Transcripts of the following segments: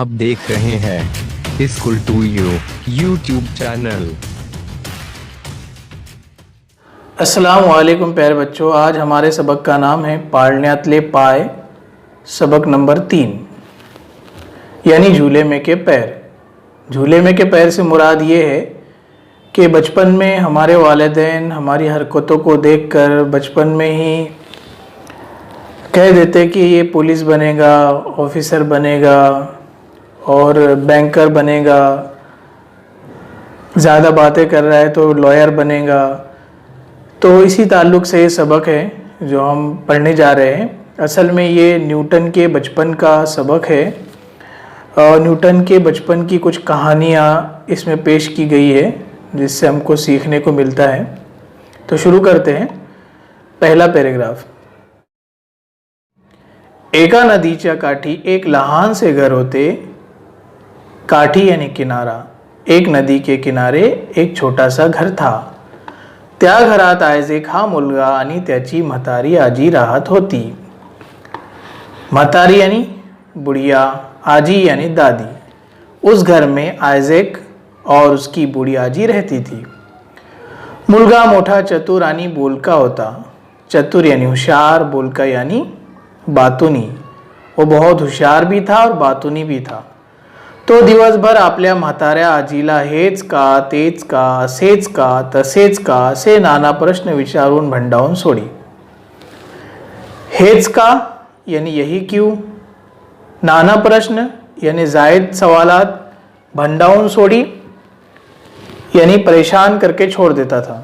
आप देख रहे हैं school to you YouTube channel. अस्सलाम वालेकुम प्यारे बच्चों, आज हमारे सबक का नाम है पाळण्यातले पाय, सबक नंबर 3 यानी झूले में के पैर। झूले में के पैर से मुराद ये है कि बचपन में हमारे वालिदैन हमारी हरकतों को देखकर बचपन में ही कह देते कि ये पुलिस बनेगा, ऑफिसर बनेगा और बैंकर बनेगा, ज़्यादा बातें कर रहा है तो लॉयर बनेगा। तो इसी ताल्लुक़ से ये सबक है जो हम पढ़ने जा रहे हैं। असल में ये न्यूटन के बचपन का सबक है और न्यूटन के बचपन की कुछ कहानियाँ इसमें पेश की गई है जिससे हमको सीखने को मिलता है। तो शुरू करते हैं। पहला पैराग्राफ। एका नदीच्या काठी एक लहान से घर होते। काठी यानी किनारा। एक नदी के किनारे एक छोटा सा घर था। त्या घरात आयझेक हा मुलगा आणि त्याची म्हातारी आजी राहत होती। म्हातारी यानी बुढ़िया, आजी यानी दादी। उस घर में आयझेक और उसकी बूढ़ी आजी रहती थी। मुलगा मोठा, चतुर आणि बोलका होता। चतुर यानी होशियार, बोलका यानी बातूनी। वो बहुत होशियार भी था और बातूनी भी था। तो दिवसभर आपल्या म्हाताऱ्या आजीला हेच का, तेच का, असेच का, तसेच का असे नाना प्रश्न विचारून भंडावून सोडी। हेच का यानी यही क्यों, नाना प्रश्न यानी जायद सवालात, भंडावून सोडी यानी परेशान करके छोड़ देता था।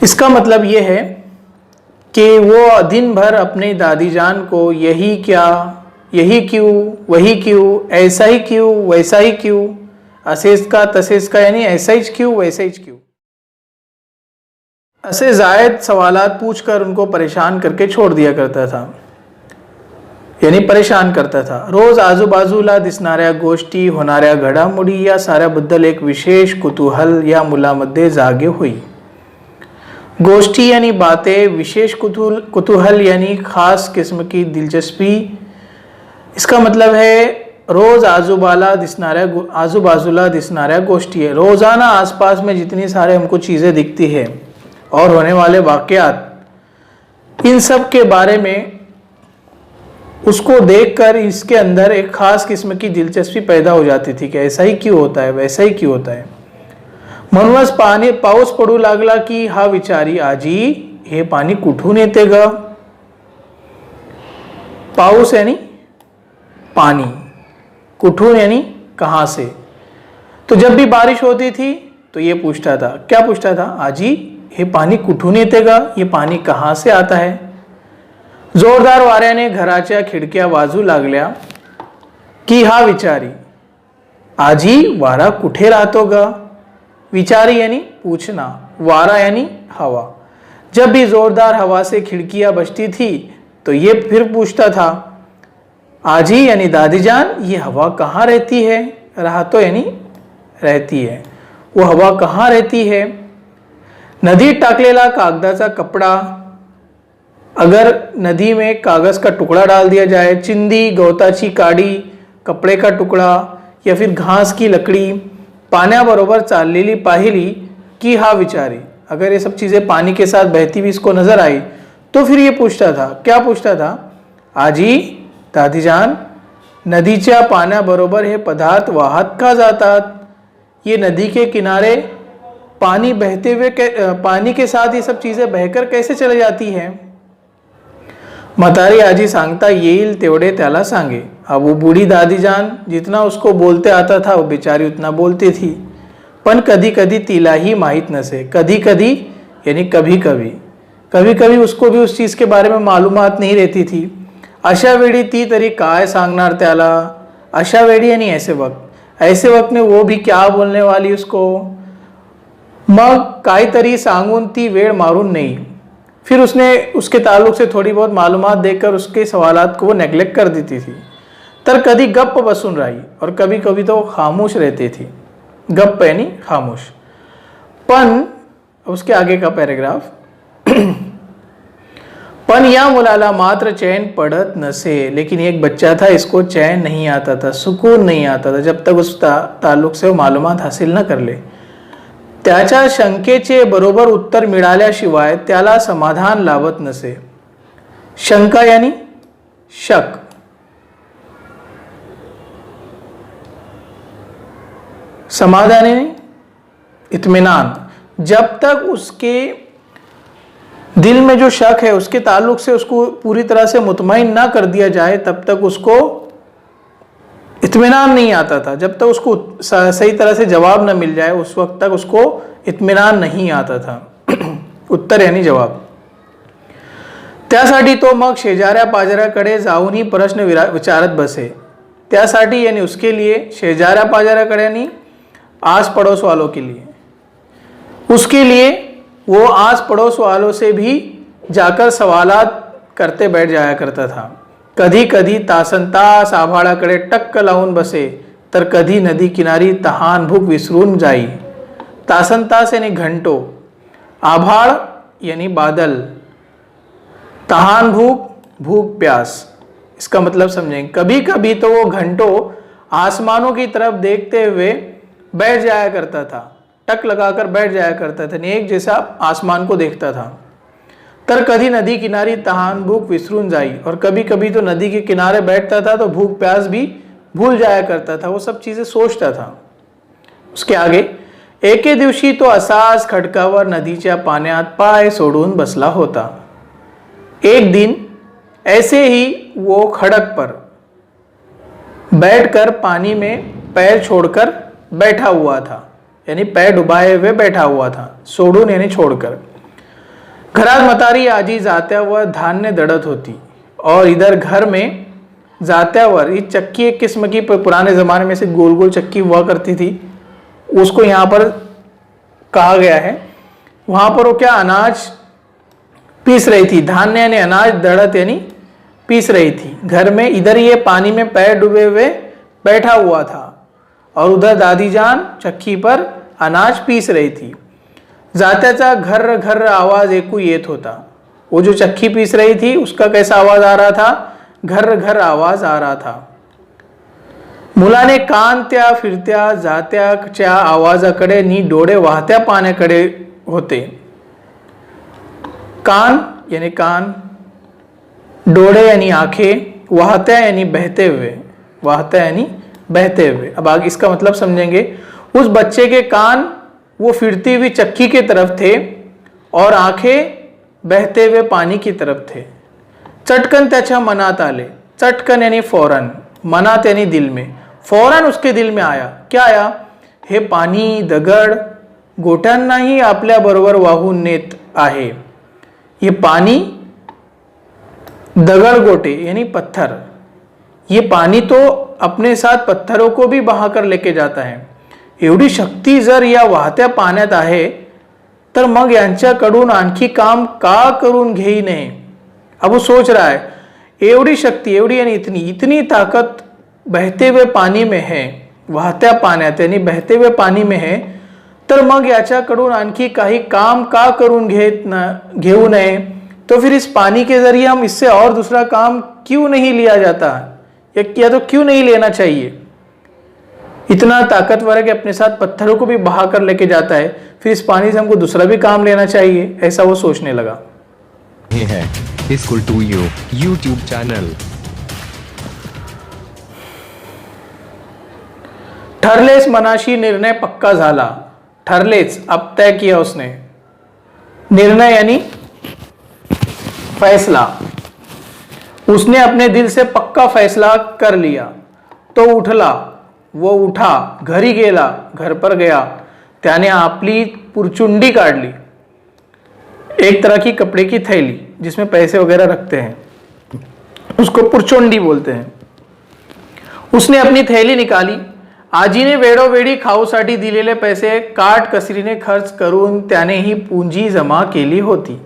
इसका मतलब यह है कि वो दिन भर अपनी दादी जान को यही क्या, यही क्यों, वही क्यों, ऐसा ही क्यों, वैसा ही क्यों, असेस का तसेस का यानी ऐसा ही क्यों, वैसा ही क्यों, ऐसे जायद सवालात पूछकर उनको परेशान करके छोड़ दिया करता था, यानी परेशान करता था। रोज आजूबाजूला दिसणाऱ्या गोष्टी, होणाऱ्या घडामोडी या साऱ्याबद्दल एक विशेष कुतूहल या मुलामध्ये जागे हुई। गोष्ठी यानी बातें, विशेष कुतूहल यानी खास किस्म की दिलचस्पी। इसका मतलब है रोज आजूबाजूला दिसणाऱ्या गोष्टी है। रोजाना आसपास में जितनी सारे हमको चीज़ें दिखती है और होने वाले वाक़यात, इन सब के बारे में उसको देखकर इसके अंदर एक खास किस्म की दिलचस्पी पैदा हो जाती थी कि ऐसा ही क्यों होता है, वैसा ही क्यों होता है। म्हणूनच पाऊस पडू लागला की हा विचारी, आजी हे पाणी कुठून येते ग। पाऊस यानी पानी, कुठून यानी कहां से। तो जब भी बारिश होती थी तो ये पूछता था, क्या पूछता था, आजी हे पाणी कुठून येते ग, ये पानी कहां से आता है। जोरदार वाऱ्याने घराच्या खिडक्या वाजू लागल्या की हा विचारी, आजी वारा कुठे राहतो ग। विचारी यानी पूछना, वारा यानी हवा। जब भी जोरदार हवा से खिड़कियां बजती थी तो ये फिर पूछता था, आजी यानी दादी जान ये हवा कहाँ रहती है। राहतो यानी रहती है, वो हवा कहाँ रहती है। नदीत टाकलेला कागदाचा कपड़ा, अगर नदी में कागज का टुकड़ा डाल दिया जाए, चिंदी, गवताची काडी, कपड़े का टुकड़ा या फिर घास की लकड़ी पाण्याबरोबर चाललेली पाहिली की हा विचारी, अगर ये सब चीज़ें पानी के साथ बहती हुई इसको नजर आई तो फिर ये पूछता था, क्या पूछता था, आजी दादी जान नदीच्या पाण्याबरोबर हे पदार्थ वाहत का जातात। ये नदी के किनारे पानी बहते हुए पानी के साथ ये सब चीज़ें बहकर कैसे चले जाती हैं। म्हातारी आजी सांगता येईल तेवढे त्याला सांगे। अब वो बूढ़ी दादी जान जितना उसको बोलते आता था वो बेचारी उतना बोलती थी, पण कधी कधी तिलाही माहीत नसे। कधी कधी यानी कभी कभी, कभी कभी उसको भी उस चीज़ के बारे में मालूमात नहीं रहती थी। अशा वेळी ती तरी काय सांगणार त्याला। अशा वेळी यानी ऐसे वक्त में वो भी क्या बोलने वाली उसको। मग काहीतरी सांगून ती वेळ मारून नहीं, फिर उसने उसके ताल्लुक से थोड़ी बहुत मालूमात देकर उसके सवालात को वो नेग्लेक्ट कर देती थी। तर कभी गप्प बसून रही और कभी कभी तो खामोश रहती थी। गप्प यानी खामोश। पण उसके आगे का पैराग्राफ, पण या मुलाला मात्र चैन पड़त नसे, लेकिन एक बच्चा था, इसको चैन नहीं आता था, सुकून नहीं आता था जब तक उस ताल्लुक से मालूमात हासिल न कर ले. त्याच्या शंकेचे बरोबर उत्तर मिळाल्याशिवाय त्याला समाधान लाभत नसे. शंका यानी शक, समाधान यानी इत्मीनान. जब तक उसके दिल में जो शक है उसके ताल्लुक से उसको पूरी तरह से मुतमईन ना कर दिया जाए तब तक उसको इत्मीनान नहीं आता था. जब तक उसको सही तरह से जवाब न मिल जाए उस वक्त तक उसको इत्मीनान नहीं आता था. उत्तर यानी जवाब. त्यासाठी तो मग शेजाऱ्या पाजाऱ्याकडे जाऊनही प्रश्न विचारत बसे. त्यासाठी यानी उसके लिए, शेजाऱ्या पाजाऱ्याकडे यानी आस पड़ोस वालों के लिए, उसके लिए वो आस पड़ोस वालों से भी जाकर सवालात करते बैठ जाया करता था. कधी कधी तासनतास आभाळाकडे टक्क लावून बसे तर कधी नदी किनारी तहान भूक विसरून जाई. तासनतास यानी घंटों, आभाळ यानी बादल, तहान भूक, भूख प्यास. इसका मतलब समझेंगे. कभी कभी तो वो घंटों आसमानों की तरफ देखते हुए बैठ जाया करता था, टक लगाकर बैठ जाया करता था, एक जैसा आसमान को देखता था. तर कधी नदी किनारी तहान भूख विसरून जाई, और कभी कभी तो नदी के किनारे बैठता था तो भूख प्यास भी भूल जाया करता था, वो सब चीजें सोचता था. उसके आगे, एके दिवशी तो असाच खडकावर नदीच्या पाण्यात पाय सोडून बसला होता. एक दिन ऐसे ही वो खड़क पर बैठकर पानी में पैर छोड़कर बैठा हुआ था, यानी पैर डुबाए हुए बैठा हुआ था. सोडून यानी छोड़कर. घरात म्हातारी आजी जात्यावर धान्य दळत होती, और इधर घर में जात्यावर ये चक्की एक किस्म की पुराने ज़माने में से गोल गोल चक्की हुआ करती थी, उसको यहाँ पर कहा गया है. वहाँ पर वो क्या अनाज पीस रही थी. धान्य यानी अनाज, दड़त यानी पीस रही थी घर में. इधर ये पानी में पैर डूबे हुए बैठा हुआ था, और उधर दादी जान चक्की पर अनाज पीस रही थी. जात्याचा घर्र घर्र आवाज ऐकू येत होता. वो जो चक्की पीस रही थी उसका कैसा आवाज आ रहा था? घर्र घर्र आवाज आ रहा था. मुलाने कान त्या फिरत्या जात्याच्या आवाजाकडे नी डोळे वाहत्या पाण्याकडे होते. कान यानी कान, डोळे यानी आंखें, वाहत्या यानी बहते हुए, वाहत्या यानी बहते हुए. अब आगे इसका मतलब समझेंगे. उस बच्चे के कान वो फिरती हुई चक्की की तरफ थे और आंखें बहते हुए पानी की तरफ थे. चटकन त्याच्या मनात आले. चटकन यानी फौरन, मनात यानी दिल में. फौरन उसके दिल में आया. क्या आया? हे पाणी दगड गोट्यांनाही आपल्या बरोबर वाहून नेत आहे. ये पानी दगड़ गोटे यानी पत्थर, ये पानी तो अपने साथ पत्थरों को भी बहाकर लेके जाता है. एवढी शक्ती जर या वाहत्या पाण्यात आहे तर मग यांच्याकडून आणखी काम का करून घेई नये. अब वो सोच रहा है, एवढी शक्ती, एवढी यानी इतनी इतनी ताकत बहते हुए पानी में है, वाहत्या पाण्यात यानी बहते हुए पानी में है, तर मग याच्याकडून आणखी काही काम का करून घेऊ नये. तो फिर इस पानी के जरिए हम इससे और दूसरा काम क्यों नहीं लिया जाता, या तो क्यों नहीं लेना चाहिए. इतना ताकतवर है कि अपने साथ पत्थरों को भी बहा कर लेके जाता है, फिर इस पानी से हमको दूसरा भी काम लेना चाहिए. ऐसा वो सोचने लगा. ये है school to you YouTube channel. ठरलेच मनाशी निर्णय पक्का झाला. ठरलेच, अब तय किया उसने. निर्णय यानी फैसला. उसने अपने दिल से पक्का फैसला कर लिया. तो उठला, वो उठा, घरी गेला, घर पर गया. त्याने आपली पुरचुंडी काढली, एक तरह की कपड़े की थैली जिसमें पैसे वगैरह रखते हैं, उसको पुरचुंडी बोलते हैं. उसने अपनी थैली निकाली. आजीने वेळोवेळी खाऊसाठी दिलेले पैसे काटकसरीने खर्च करून त्याने ही पूंजी जमा केली होती.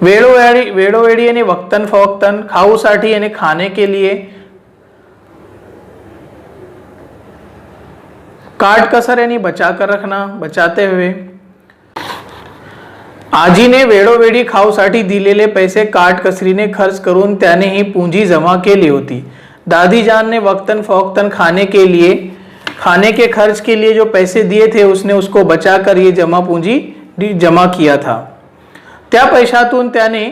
वेळोवेळी यानी वक्तन फवक्तन, खाऊसाठी यानी खाने के लिए, काट कसर यानी बचा कर रखना, बचाते हुए. आजीने वेळोवेळी खाऊसाठी दिलेले पैसे काटकसरीने खर्च करून त्याने ही पूंजी जमा केली होती। दादी जान ने वक्तन फौक्तन खाने के खर्च के लिए जो पैसे दिए थे उसने उसको बचाकर ये जमा पूंजी जमा किया था। त्या पैशातून त्याने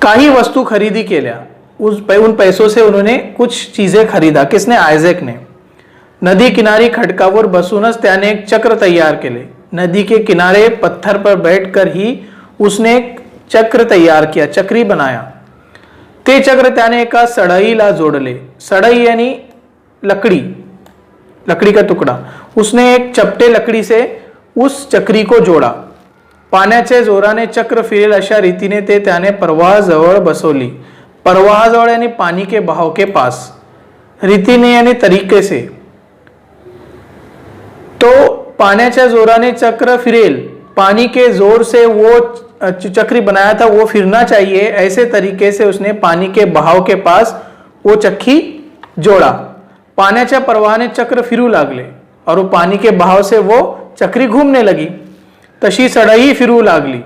काही वस्तू खरीदी केल्या। उन पैसों से उन्होंने कुछ चीजें खरीदा। किसने? आयझॅक ने। नदी किनारी खडकावर बसूनच त्याने एक चक्र तैयार केले। नदी के किनारे पत्थर पर बैठकर ही उसने एक चक्र तैयार किया, चक्री बनाया। ते चक्र त्याने एका सळईला जोडले। सळई यानी लकड़ी, लकड़ी का टुकड़ा। उसने एक चपटे लकड़ी से उस चक्री को जोड़ा। पाण्याच्या जोराने चक्र फिरेल अशा रीतीने ते त्याने प्रवाहाजवळ बसवली। प्रवाहाजवळ यानी पानी के बहाव के पास, रीतीने यानी तरीके से। तो पाण्याच्या जोराने चक्र फिरेल, पानी के जोर से वो चक्री बनाया था वो फिरना चाहिए, ऐसे तरीके से उसने पानी के बहाव के पास वो चक्की जोड़ा। पाण्याच्या प्रवाहाने चक्र फिरू लागले और वो पानी के बहाव से वो चक्री घूमने लगी। तशी सळई फिरू लागली।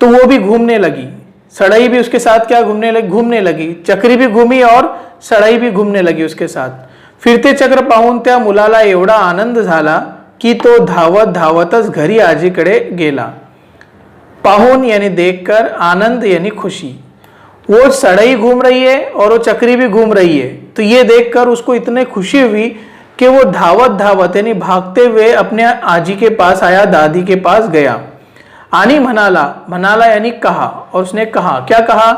तो वो भी घूमने लगी। सड़ई भी उसके साथ क्या घूमने लगी। चक्री भी घूमी और सड़ई भी घूमने लगी उसके साथ। फिरते चक्र पाहून त्या मुलाला एवढा आनंद झाला की तो धावत धावतच घरी आजीकडे गेला। पाहून यानी देखकर, आनंद यानी खुशी। वो सड़ई घूम रही है और वो चक्री भी घूम रही है, तो ये देखकर उसको इतनी खुशी हुई कि वो धावत धावत यानी भागते हुए अपने आजी के पास आया, दादी के पास गया। आणि म्हणाला यानी कहा, और उसने कहा, क्या कहा?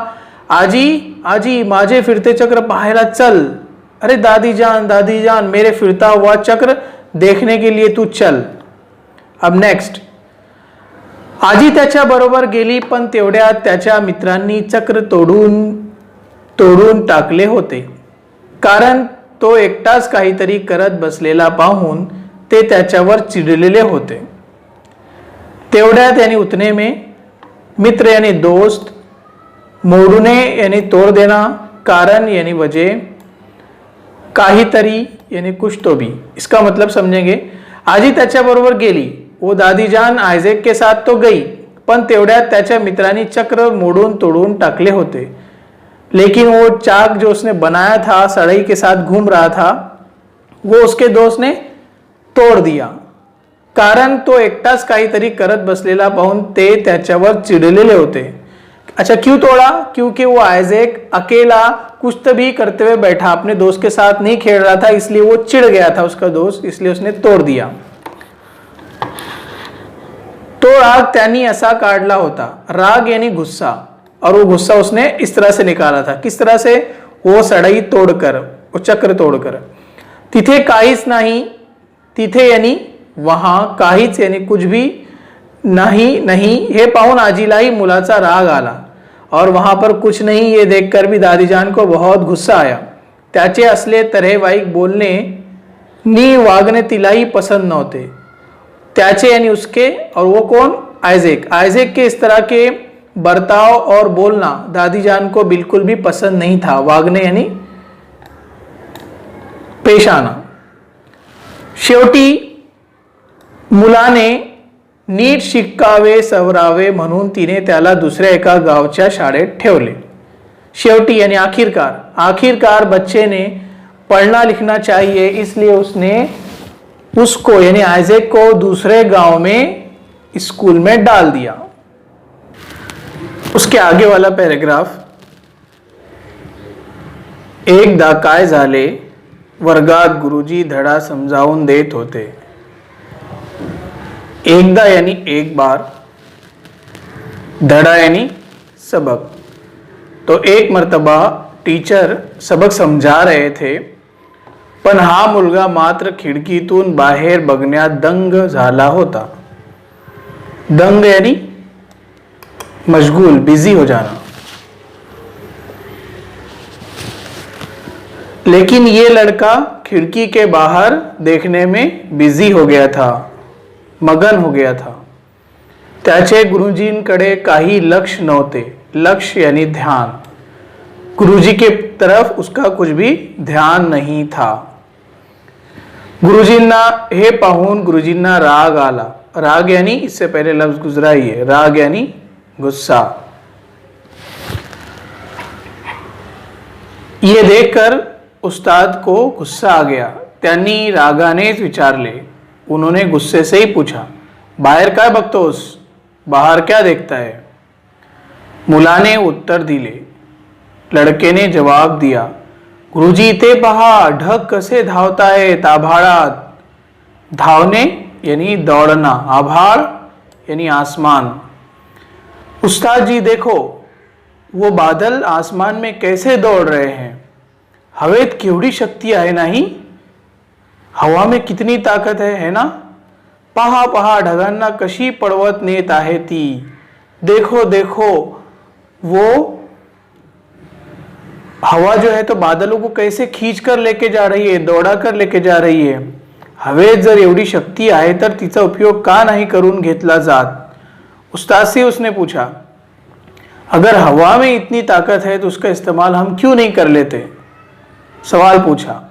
आजी आजी माझे फिरते चक्र पाहायला चल। अरे दादी जान मेरे फिरता हुआ चक्र देखने के लिए तू चल। अब नेक्स्ट, आजी त्याच्या बरोबर गेली, पण तेवढ्यात त्याच्या मित्रांनी चक्र तोडून टाकले होते। कारण तो एकटाच काहीतरी करत बसलेला पाहून ते त्याच्यावर चिडलेले होते। तेवढ्यात यानी उतने में, मित्र यानी दोस्त, मोडूने यानी तोड़ देना, कारण यानी वजह, काहीतरी यानी कुछ तो भी। इसका मतलब समझेंगे। आजी त्याच्याबरोबर गेली, वो दादी जान आयझॅक के साथ तो गई, पण तेवढ्यात त्याच्या मित्रांनी चक्र मोडून तोडून टाकले होते। लेकिन वो चाक जो उसने बनाया था, सड़ई के साथ घूम रहा था, वो उसके दोस्त ने तोड़ दिया। कारण तो एकटाच काहीतरी करत बसलेला पाहून ते त्याच्यावर चिडलेले होते। अच्छा, क्यों तोड़ा? क्योंकि वो आयज़ैक अकेला कुछ तो भी करते हुए बैठा, अपने दोस्त के साथ नहीं खेल रहा था, इसलिए वो चिढ़ गया था उसका दोस्त, इसलिए उसने तोड़ दिया। तो राग त्यांनी असा काढला होता। राग यानी गुस्सा, और वो गुस्सा उसने इस तरह से निकाला था। किस तरह से? वो सड़ई तोड़कर, वो चक्र तोड़कर। तिथे काहीच नाही, तिथे यानी वहां, काहीच यानी कुछ भी नहीं हे पाहून आजीलाही मुलाचा राग आला, और वहां पर कुछ नहीं ये देखकर भी दादीजान को बहुत गुस्सा आया। त्याचे असले तऱ्हेवाईक बोलणे नी वागणे तिलाही पसंद नव्हते। त्याचे यानी उसके, और वो कौन? आयज़ैक के इस तरह के बर्ताव और बोलना दादीजान को बिल्कुल भी पसंद नहीं था। वागणे यानी पेश आना। शेवटी मुलाने नीट शिकावे सवरावे म्हणून तिने त्याला दुसऱ्या एका गावच्या शाळेत ठेवले। शेवटी यानी आखिरकार बच्चे ने पढ़ना लिखना चाहिए, इसलिए उसने उसको यानी आयज़ैक को दूसरे गांव में स्कूल में डाल दिया। उसके आगे वाला पैराग्राफ, एकदा काय झाले, वर्गात गुरुजी धडा समजावून देत होते। एकदा यानी एक बार, धड़ा यानी सबक। तो एक मर्तबा टीचर सबक समझा रहे थे, पण हा मुलगा मात्र खिडकीतून बाहेर बघण्यात दंग झाला होता। दंग यानी मशगूल, बिजी हो जाना। लेकिन ये लड़का खिड़की के बाहर देखने में बिजी हो गया था, मगन हो गया था। त्याचे गुरुजींकडे काही लक्ष नव्हते। लक्ष यानी ध्यान। गुरुजी के तरफ उसका कुछ भी ध्यान नहीं था. गुरुजींना हे पाहून गुरुजींना राग आला. राग यानी इससे पहले लफ्ज गुजरा ही है, राग यानी गुस्सा. ये देखकर उस्ताद को गुस्सा आ गया. त्यांनी रागानेच विचारले. उन्होंने गुस्से से ही पूछा, बाहेर काय बघतोस? बाहर क्या देखता है? मुलाने उत्तर दिले. लड़के ने जवाब दिया, गुरुजी ते पहा, ढग कसे धावतायत आभाळात. धावने यानी दौड़ना, आभाळ यानी आसमान. उस्ताद जी देखो, वो बादल आसमान में कैसे दौड़ रहे हैं. हवेत केवढी शक्ती आहे नाही? हवा में कितनी ताकत है ना? पहा पहा, ढगांना कशी पळवत नेत आहे ती. देखो देखो, वो हवा जो है तो बादलों को कैसे खींच कर लेके जा रही है, दौड़ा कर लेके जा रही है. हवेत जर एवढी शक्ती आहे तर तिचा उपयोग का नहीं करून घेतला जात. उस्ताद से उसने पूछा, अगर हवा में इतनी ताकत है तो उसका इस्तेमाल हम क्यों नहीं कर लेते. सवाल पूछा.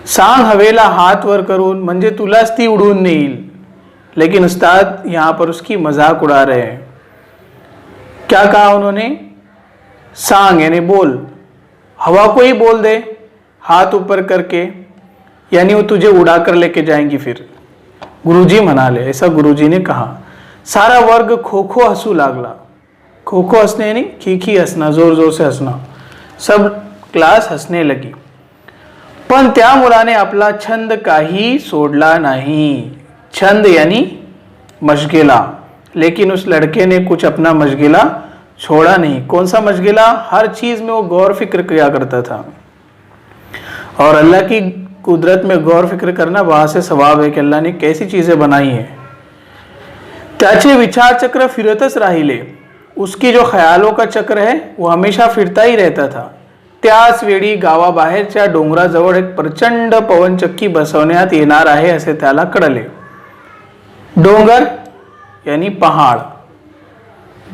सांग हवेला हाथ वर करून, म्हणजे तुलाच ती उडून नेईल. लेकिन उस्ताद यहां पर उसकी मजाक उड़ा रहे हैं. क्या कहा उन्होंने? सांग यानी बोल, हवा को ही बोल दे हाथ ऊपर करके, यानी वो तुझे उड़ा कर लेके जाएंगी. फिर गुरुजी म्हणाले, ऐसा गुरुजी ने कहा. सारा वर्ग खो खो हसू लागला. खो खो हंसने यानी खी हंसना, जोर जोर से हंसना. सब क्लास हंसने लगी. पण त्या मुलाने आपला छंद काही सोडला नहीं. छंद यानी मशगला. लेकिन उस लड़के ने कुछ अपना मशगला छोड़ा नहीं. कौन सा मशगला? हर चीज में वो गौर फिक्र किया करता था. और अल्लाह की कुदरत में गौर फिक्र करना वहां से सवाब है कि अल्लाह ने कैसी चीजें बनाई हैं. त्याचे विचार चक्र फिरतच राहिले. उसकी जो ख्यालों का चक्र है वो हमेशा फिरता ही रहता था. त्याच वेळी गावाबाहेरच्या डोंगराजवळ एक प्रचंड पवनचक्की बसवण्यात येणार आहे असे त्याला कळले. डोंगर यानी पहाड़,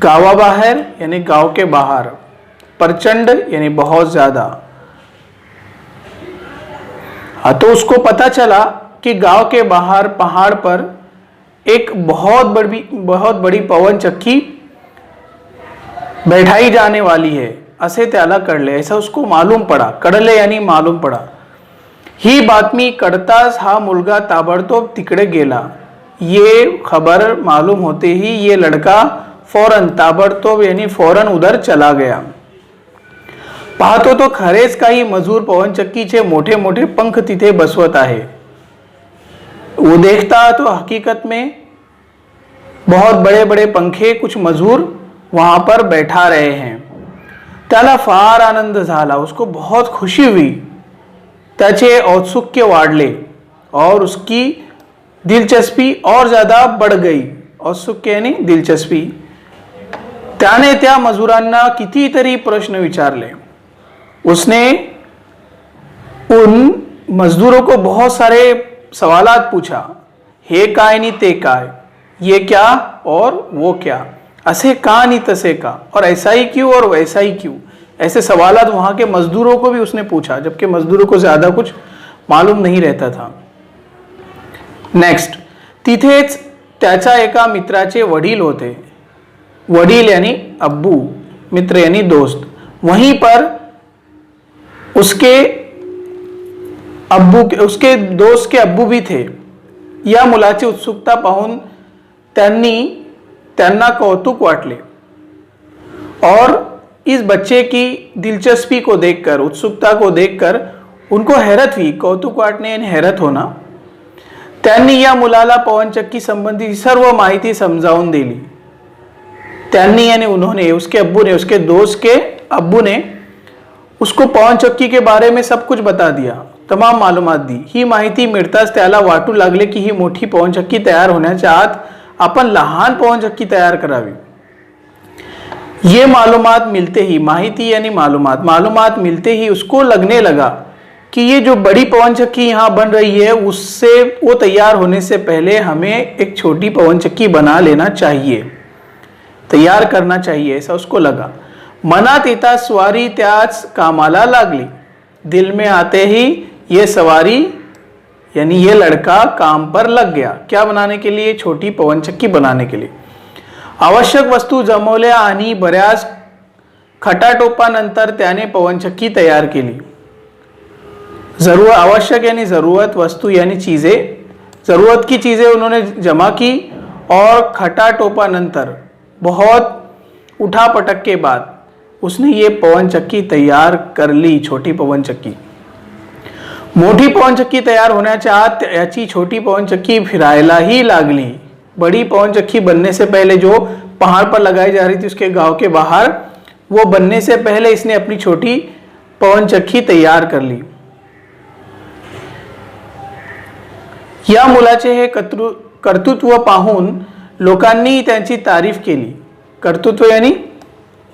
गावाबाहेर यानी गांव के बाहर, प्रचंड यानी बहुत ज्यादा. तो उसको पता चला कि गांव के बाहर पहाड़ पर एक बहुत बड़ी पवन चक्की बैठाई जाने वाली है असे त्याला कळले. ऐसा उसको मालूम पड़ा. कळले यानी मालूम पड़ा. ही बातमी कळताच हा मुलगा ताबडतोब तिकडे गेला. ये खबर मालूम होते ही ये लड़का फौरन, ताबड़तोब यानी फौरन उधर चला गया. पाहतो तो खरेच काही मजूर पवनचक्कीचे मोठे मोठे पंख तिथे बसवत आहे. वो देखता तो हकीकत में बहुत बड़े बड़े पंखे कुछ मजूर वहां पर बैठा रहे हैं. त्याला फार आनंद झाला. उसको बहुत खुशी हुई. त्याचे औत्सुक्य वाढले और उसकी दिलचस्पी और ज्यादा बढ़ गई. औत्सुक्य यानी दिलचस्पी. त्याने त्या मजुरांना कितीतरी प्रश्न विचारले. उसने उन मजदूरों को बहुत सारे सवालात पूछा. हे काय नी ते काय, ये क्या और वो क्या, असे का नी तसे का, और ऐसा ही क्यों और वैसा ही क्यों. ऐसे सवालात वहां के मजदूरों को भी उसने पूछा, जबकि मजदूरों को ज्यादा कुछ मालूम नहीं रहता था. नेक्स्ट, तिथेच त्याच्या एका मित्राचे वडील होते. वडील यानी अब्बू, मित्र यानी दोस्त. वहीं पर उसके दोस्त के अब्बू भी थे. या मुलाची उत्सुकता पाहून त्यांना कौतुक वाटले और इस बच्चे की दिलचस्पी को देखकर, उत्सुकता को देखकर उनको हैरत हुई. कौतुक वाटणे यानी हैरत होना. त्यांनी या मुलाला पवनचक्की संबंधी सर्व माहिती समजावून दिली. त्यांनी यानी उन्होंने, उसके अब्बू ने, उसके दोस्त के अब्बू ने उसको पवनचक्की के बारे में सब कुछ बता दिया, तमाम मालूमात दी. ही माहिती मिळताच त्याला वाटू लागले की ही मोठी पवनचक्की तयार होण्याच्या आत आपण लहान पवनचक्की तयार करावी. ये मालूमात मिलते ही, माहिती यानी मालूमात मिलते ही उसको लगने लगा कि ये जो बड़ी पवनचक्की यहाँ बन रही है उससे, वो तैयार होने से पहले हमें एक छोटी पवनचक्की बना लेना चाहिए, तैयार करना चाहिए, ऐसा उसको लगा. मनात येता स्वारी त्याच कामाला लागली. दिल में आते ही ये सवारी यानी ये लड़का काम पर लग गया. क्या बनाने के लिए? छोटी पवनचक्की बनाने के लिए. आवश्यक वस्तू जमवल्या आणि बऱ्याच खटाटोपानंतर त्याने पवनचक्की तैयार केली. जरूरत आवश्यक यानी ज़रूरत, वस्तु यानी चीज़ें, ज़रूरत की चीज़ें उन्होंने जमा की और खटाटोपानंतर बहुत उठापटक के बाद उसने ये पवनचक्की तैयार कर ली. छोटी पवनचक्की. मोठी पवनचक्की तयार होण्याच्या आत याची छोटी पवनचक्की फिरायलाही लागली. बड़ी पवनचक्की बनने से पहले जो पहाड़ पर लगाई जा रही थी उसके गांव के बाहर, वो बनने से पहले इसने अपनी छोटी पवनचक्की तैयार कर ली. या मुलाचे हे कर्तृत्व पाहून लोकांनी त्यांची तारीफ केली. कर्तृत्व यानी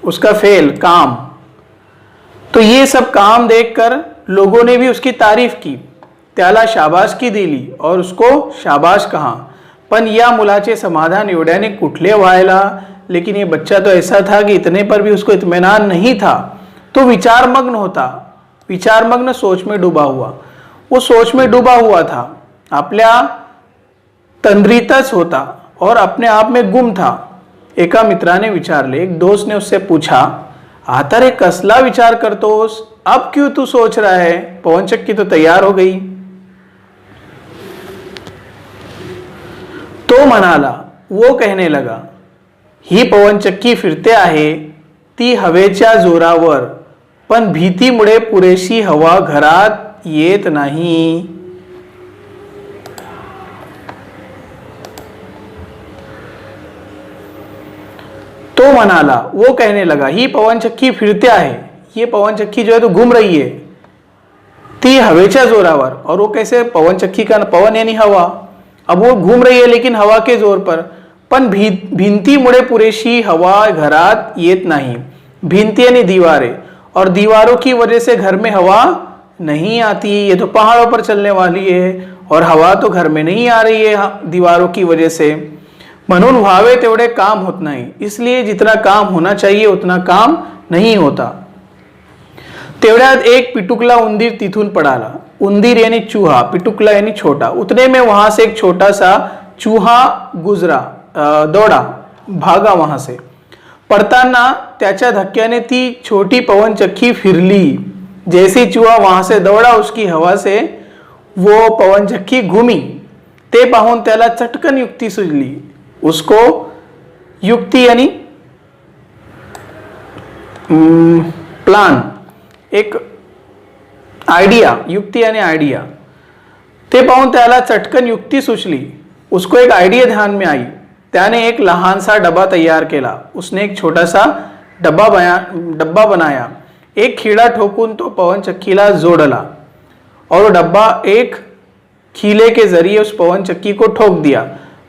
उसका फेल, काम. तो ये सब काम देखकर लोगों ने भी उसकी तारीफ की, त्याला शाबासकी दिली और उसको शाबाश कहा. पण या मुलाचे समाधान एवढ्याने कुठले व्हायला. लेकिन ये बच्चा तो ऐसा था कि इतने पर भी उसको इत्मीनान नहीं था. तो विचारमग्न होता, विचारमग्न सोच में डूबा हुआ. वो सोच में डूबा हुआ था, आपल्या तंद्रीतच होता और अपने आप में गुम था. एका मित्राने विचारले, एक दोस्त ने उससे पूछा, आता रे कसला विचार करतोस, अब क्यों तू सोच रहा है, पवनचक्की तो तैयार हो गई. तो म्हणाला, वो कहने लगा, ही पवनचक्की फिरते आहे ती हवेच्या जोरावर, पण भीतीमुळे पुरेशी हवा घरात येत नाही. तो म्हणाला, वो कहने लगा, ही पवनचक्की फिरते आहे, ये पवनचक्की जो है तो घूम रही है, ती हवेच्या जोरावर. और वो कैसे? पवनचक्की का पवन यानी हवा. अब वो घूम रही है लेकिन हवा के जोर पर. पण भिंतीमुळे पुरेशी हवा घरात येत नाही. भिंती यानी दीवारें, और दीवारों की वजह से घर में हवा नहीं आती. ये तो पहाड़ों पर चलने वाली है और हवा तो घर में नहीं आ रही है दीवारों की वजह से. म्हणून व्हावे तेवढे काम होत नाही. इसलिए जितना काम होना चाहिए उतना काम नहीं होता. तेवढ्यात एक पिटुकला उंदीर तिथून पडाला. उंदीर यानी चूहा, पिटुकला यानी छोटा. उतने में वहां से एक छोटा सा चूहा गुजरा, दौड़ा, भागा वहां से. पडताना त्याच्या धक्क्याने ती छोटी पवनचक्की फिरली. जैसे चूहा वहां से दौड़ा, उसकी हवा से वो पवनचक्की घूमी. ते पाहून त्याला चटकन युक्ती सुचली. उसको युक्ती यानी प्लान, एक आइडिया. युक्ती यानी आइडिया. ते पाहून त्याला चटकन युक्ती सुचली. उसको एक आइडिया ध्यान में आई. त्याने एक लहानसा डब्बा तैयार केला. उसने एक छोटा सा डब्बा बनाया. एक खिळा ठोकून तो पवनचक्कीला जोडला और डब्बा एक खीले के जरिए उस पवनचक्की को ठोक दिया.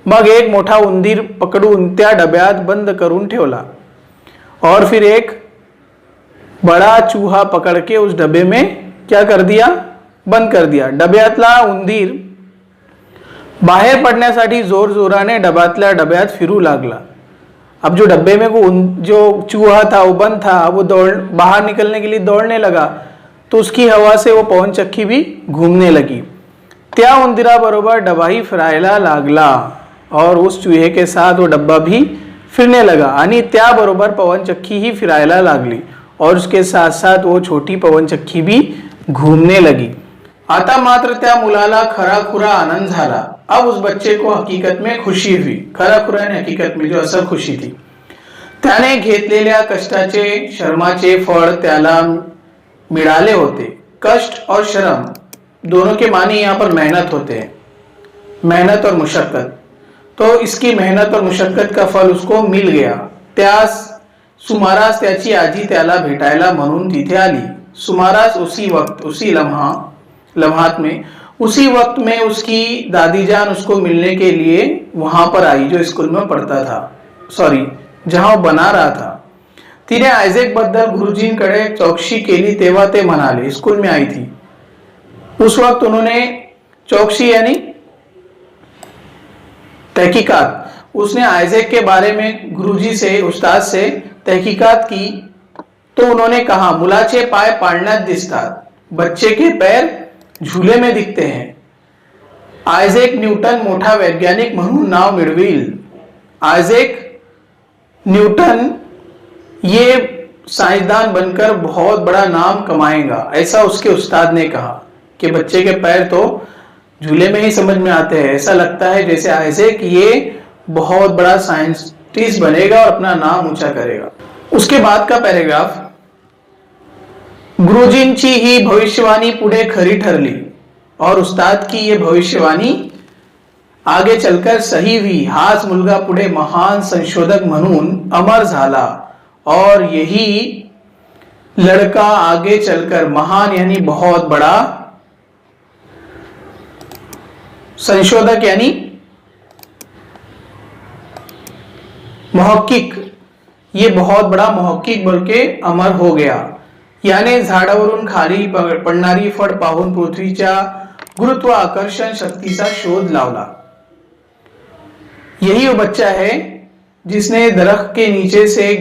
मग एक मोठा उंदीर पकडून त्या डब्यात बंद करून ठेवला और फिर एक बड़ा चूहा पकड़ के उस डब्बे में क्या कर दिया? बंद कर दिया. डब्यातला उंदीर बाहेर पडण्यासाठी जोर जोराने डब्यात फिरू लागला. अब जो डब्बे में जो चूहा था वो बंद था, वो बाहर निकलने के लिए दौड़ने लगा, तो उसकी हवा से वो पवनचक्की भी घूमने लगी. त्या उंदीराबरोबर डब्बाही फिरायला लागला और उस चूहे के साथ वो डब्बा भी फिरने लगा आणि त्याबरोबर पवनचक्की ही फिरायला लागली और उसके साथ साथ वो छोटी पवनचक्की भी घूमने लगी. आता मात्र त्या मुलाला खराखुरा आनंद झाला. अब उस बच्चे को हकीकत में खुशी हुई. खराखुरा यानी हकीकत में जो असल खुशी थी. त्याने घेतलेल्या कष्टाचे, श्रमाचे फळ त्याला मिळाले होते. कष्ट और श्रम दोनों के मानी यहाँ पर मेहनत होते हैं, मेहनत और मुशक्कत. तो इसकी मेहनत और मुशक्कत का फल उसको मिल गया. त्यास सुमारास त्याची आजी त्याला भेटायला म्हणून तिथे आली. सुमारास उसी वक्त, उसी लम्हात में, उसी वक्त में उसकी दादी जान उसको मिलने के लिए वहां पर आई, जो स्कूल में पढ़ता था, सॉरी जहां बना रहा था. तिने आयझॅक बद्दल गुरुजींकडे चौकशी केली तेव्हा ते म्हणाले, स्कूल में आई थी उस वक्त उन्होंने चौकशी यानी तहकीकात, उसने आयज़ैक के बारे में गुरुजी से, उस्ताद से तहकीकात की तो उन्होंने कहा, मुलाचे पाय पाळण्यात दिसतात, बच्चे के पैर झूले में दिखते हैं. आयझॅक न्यूटन मोठा वैज्ञानिक म्हणून नाव मिळविल. आयझॅक न्यूटन ये साइंसदान बनकर बहुत बड़ा नाम कमाएगा, ऐसा उसके उस्ताद ने कहा. कि बच्चे के पैर तो झूले में ही समझ में आते हैं, ऐसा लगता है जैसे आयज़ैक ये बहुत बड़ा साइंटिस्ट बनेगा और अपना नाम ऊंचा करेगा. उसके बाद का पैराग्राफ, गुरुजींची ही भविष्यवाणी पुढे खरी ठरली और उस्ताद की ये भविष्यवाणी आगे चलकर सही हुई. हाच मुलगा पुढे महान संशोधक म्हणून अमर झाला और यही लड़का आगे चलकर महान यानी बहुत बड़ा, संशोधक यानी मुहक्किक, ये बहुत बड़ा मुहक्किक बोल के अमर हो गया. याने झाडावरून खाली पडणारी फळ पाहून पृथ्वीच्या गुरुत्वाकर्षण शक्तीचा शोध लावला. यही वो बच्चा है जिसने दरख्त के नीचे से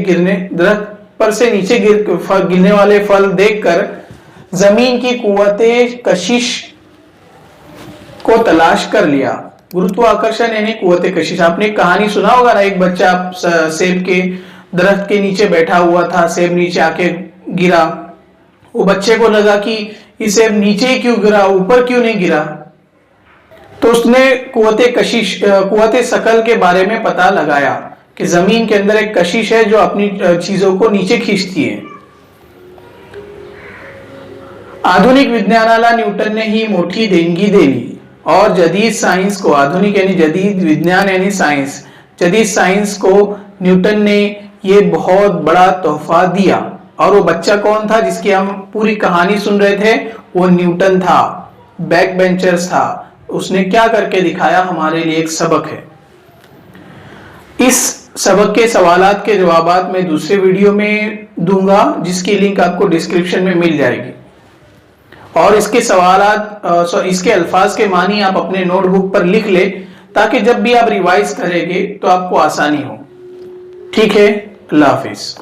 दरख्त पर से नीचे गिरने वाले फल देखकर जमीन की कुव्वते कशिश को तलाश कर लिया. गुरुत्वाकर्षण यानी कुव्वते कशिश. आपने एक कहानी सुना होगा ना, एक बच्चा सेब के दरख्त के नीचे बैठा हुआ था, सेब नीचे आके गिरा. वो बच्चे को लगा कि ये सेब नीचे क्यों गिरा, ऊपर क्यों नहीं गिरा. तो उसने कुव्वते सकल के बारे में पता लगाया कि जमीन के अंदर एक कशिश है जो अपनी चीजों को नीचे खींचती है. आधुनिक विज्ञानाला न्यूटन ने ही मोठी देणगी दिली और जदीद साइंस को, आधुनिक यानी जदीद विज्ञान यानी साइंस, जदीद साइंस को न्यूटन ने ये बहुत बड़ा तोहफा दिया. और वो बच्चा कौन था जिसकी हम पूरी कहानी सुन रहे थे? वो न्यूटन था, बैक बेंचर्स था. उसने क्या करके दिखाया, हमारे लिए एक सबक है. इस सबक के सवालात के जवाबात मैं दूसरे वीडियो में दूंगा, जिसकी लिंक आपको डिस्क्रिप्शन में मिल जाएगी. और इसके इसके अल्फाज के मानी आप अपने नोटबुक पर लिख ले, ताकि जब भी आप रिवाइज करेंगे तो आपको आसानी हो. ठीक है, अल्लाह हाफिज.